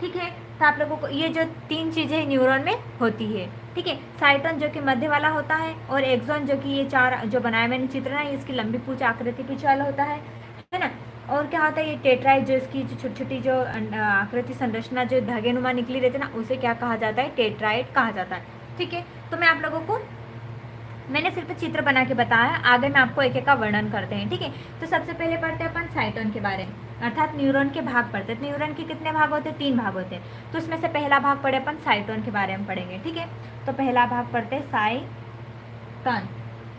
ठीक है। तो आप लोगों को ये जो 3 चीज़ें न्यूरॉन में होती है, ठीक है। साइटोन जो कि मध्य वाला होता है, और एक्सॉन जो कि ये 4 जो बनाया मैंने चित्र ना, इसकी लंबी पूछ आकृति पीछे वाला होता है ना। और क्या होता है ये टेट्राइड, जो इसकी जो छोटी छोटी जो आकृति संरचना जो धागेनुमा निकली रहती है ना, उसे क्या कहा जाता है, टेट्राइड कहा जाता है, ठीक है। तो मैं आप लोगों को मैंने सिर्फ चित्र बना के बताया, आगे मैं आपको एक एक का वर्णन करते हैं, ठीक है। तो सबसे पहले पढ़ते हैं अपन साइटोन के बारे में, अर्थात न्यूरॉन के भाग पढ़ते हैं। न्यूरॉन के कितने भाग होते हैं, 3 भाग होते हैं। तो उसमें से पहला भाग पढ़े अपन साइटोन के बारे में पढ़ेंगे, ठीक है। तो पहला भाग पढ़ते हैं साइटोन,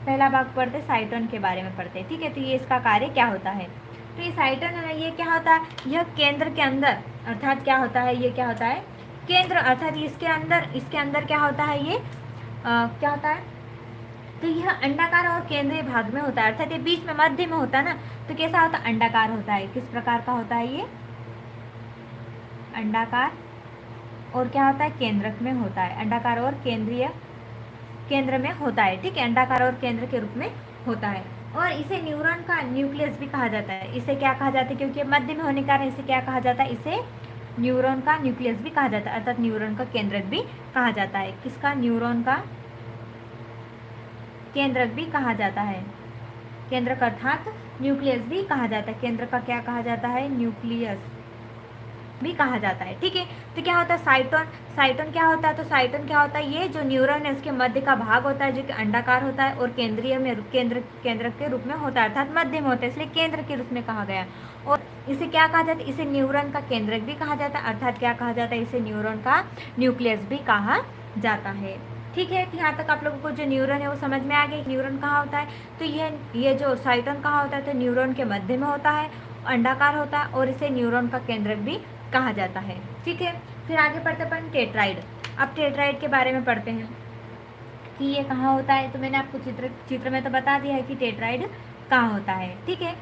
पहला भाग पढ़ते हैं साइटोन के बारे में पढ़ते हैं, ठीक है। तो ये इसका कार्य क्या होता है, तो ये साइटोन है ना, ये क्या होता है, यह केंद्र के अंदर, अर्थात क्या होता है, ये क्या होता है, केंद्र, अर्थात इसके अंदर क्या होता है, ये क्या होता है, तो यह अंडाकार और केंद्रीय भाग में होता है, अर्थात ये बीच में मध्य में होता है ना। तो कैसा होता है, अंडाकार होता है। किस प्रकार का होता है ये, अंडाकार, और क्या होता है, केंद्रक में होता है, अंडाकार और केंद्र में होता है, ठीक है। अंडाकार और केंद्र के रूप में होता है। और इसे न्यूरॉन का न्यूक्लियस भी कहा जाता है। इसे क्या कहा जाता है, क्योंकि मध्य में होने के कारण इसे क्या कहा जाता है, इसे न्यूरॉन का न्यूक्लियस भी कहा जाता है, अर्थात न्यूरॉन का केंद्रक भी कहा जाता है। किसका, न्यूरॉन का केंद्रक भी कहा जाता है, केंद्रक अर्थात न्यूक्लियस भी कहा जाता है। केंद्र का क्या कहा जाता है, न्यूक्लियस भी कहा जाता है, ठीक है। तो क्या होता है साइटोन, साइटोन क्या होता है, तो साइटोन क्या होता है, ये जो न्यूरॉन है उसके मध्य का भाग होता है, जो कि अंडाकार होता है और केंद्रीय में केंद्र के रूप में होता है, अर्थात मध्य में होता है, इसलिए केंद्र के रूप में कहा गया। और इसे क्या कहा जाता है, इसे न्यूरॉन का केंद्रक भी कहा जाता है, अर्थात क्या कहा जाता है, इसे न्यूरॉन का न्यूक्लियस भी कहा जाता है, ठीक है। तो यहाँ तक आप लोगों को जो न्यूरॉन है वो समझ में आ गया, न्यूरॉन कहाँ होता है। तो ये जो साइटोन कहाँ होता है, तो न्यूरॉन के मध्य में होता है, अंडाकार होता है, और इसे न्यूरॉन का केंद्रक भी कहा जाता है, ठीक है। फिर आगे पढ़ते अपन टेट्राइड। अब टेट्राइड के बारे में पढ़ते हैं कि ये कहाँ होता है। तो मैंने आपको चित्र में तो बता दिया है कि टेट्राइड कहाँ होता है, ठीक है।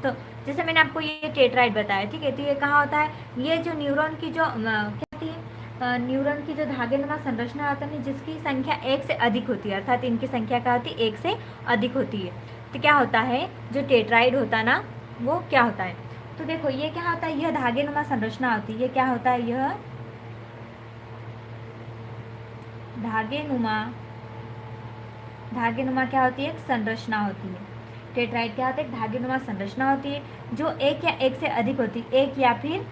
तो जैसे मैंने आपको ये टेट्राइड बताया, ठीक है। तो ये कहाँ होता है, ये जो न्यूरॉन की जो क्या होती है, न्यूरॉन की जो धागेनुमा संरचना होती है जिसकी संख्या 1 से अधिक होती है, अर्थात इनकी संख्या क्या होती है, 1 से अधिक होती है। तो क्या होता है, जो टेट्राइड होता है ना, वो क्या होता है, तो देखो ये क्या होता है, यह धागेनुमा संरचना होती है। ये क्या होता है, यह धागेनुमा क्या होती है, एक संरचना होती है। टेट्राइड क्या होता है, एक धागेनुमा संरचना होती है, जो एक या एक से अधिक होती है, एक या फिर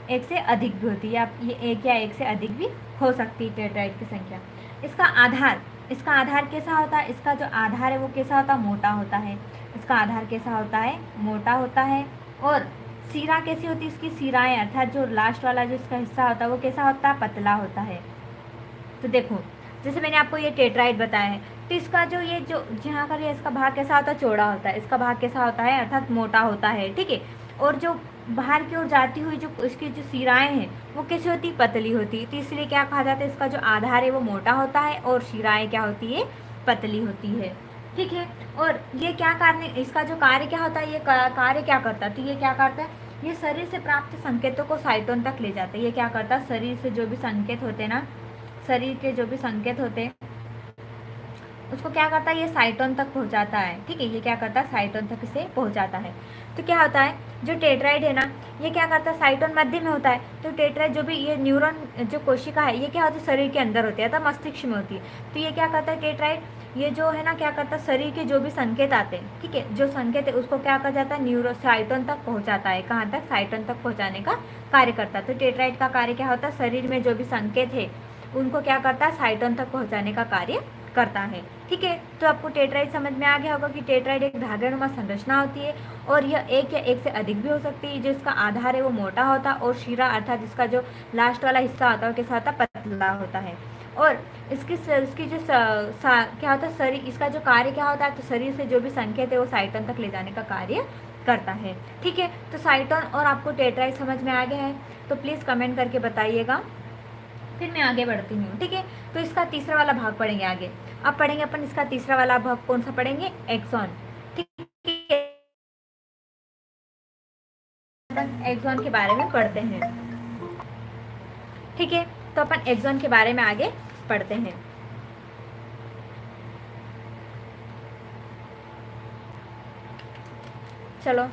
एक से अधिक भी होती है, ये एक या एक से अधिक भी हो सकती है टेट्राइड की संख्या। इसका आधार कैसा होता है, इसका जो आधार है वो कैसा होता है, मोटा होता है। इसका आधार कैसा होता है, मोटा होता है। और सीरा कैसी होती है, इसकी सिराएं, अर्थात जो लास्ट वाला जो इसका हिस्सा होता है वो कैसा होता है, पतला होता है। तो देखो जैसे मैंने आपको ये टेट्राइड बताया है, तो इसका जो ये जो जहाँ का ये इसका भाग कैसा होता है, चौड़ा होता है। इसका भाग कैसा होता है, अर्थात मोटा होता है, ठीक है। और जो बाहर की ओर जाती हुई जो इसकी जो सिराएं हैं वो कैसी होती, पतली होती है। तो इसलिए क्या कहा जाता है, इसका जो आधार है वो मोटा होता है और सिराएं क्या होती है, पतली होती है, ठीक है। और ये क्या कार्य, इसका जो कार्य क्या होता है, ये कार्य क्या करता है, तो ये क्या करता है, ये शरीर से प्राप्त संकेतों को साइटोन तक ले जाता है। ये क्या करता है, शरीर से जो भी संकेत होते हैं ना, शरीर के जो भी संकेत होते हैं उसको क्या करता है, ये साइटोन तक पहुंचाता है, ठीक है। ये क्या करता है, साइटोन तक इसे पहुंचाता है। तो क्या होता है, जो टेट्राइड है ना, ये क्या करता है, साइटोन मध्य में होता है। तो टेट्राइड जो भी ये न्यूरॉन जो कोशिका है, ये क्या होती है, शरीर के अंदर होती है, अर्थात मस्तिष्क में होती है। तो ये क्या करता है, टेट्राइड ये जो है ना, क्या करता है, शरीर के जो भी संकेत आते हैं, ठीक है, जो संकेत है उसको क्या कर जाता है, साइटोन तक पहुँचाता है। कहाँ तक, साइटोन तक पहुँचाने का कार्य करता है। तो टेट्राइड का कार्य क्या होता है, शरीर में जो भी संकेत है उनको क्या करता है, साइटोन तक पहुँचाने का कार्य करता है, ठीक है। तो आपको टेट्राइड समझ में आ गया होगा कि टेट्राइड एक धागेनुमा संरचना होती है, और यह एक या एक से अधिक भी हो सकती है। जो इसका आधार है वो मोटा होता है, और शिरा अर्थात इसका जो लास्ट वाला हिस्सा होता है वो कैसा होता है, पतला होता है। और इसकी जो क्या होता है, शरीर, इसका जो कार्य क्या होता है, तो शरीर से जो भी संकेत है वो साइटोन तक ले जाने का कार्य करता है, ठीक है। तो साइटोन और आपको टेट्राइड समझ में आ गया है, तो प्लीज़ कमेंट करके बताइएगा, फिर मैं आगे बढ़ती हूँ, ठीक है। तो इसका तीसरा वाला भाग पढ़ेंगे आगे। अब पढ़ेंगे अपन इसका तीसरा वाला भाग, कौन सा पढ़ेंगे, एक्सॉन, ठीक है। अपन एक्सॉन के बारे में पढ़ते हैं, ठीक है। तो अपन एक्सॉन के बारे में आगे पढ़ते हैं। चलो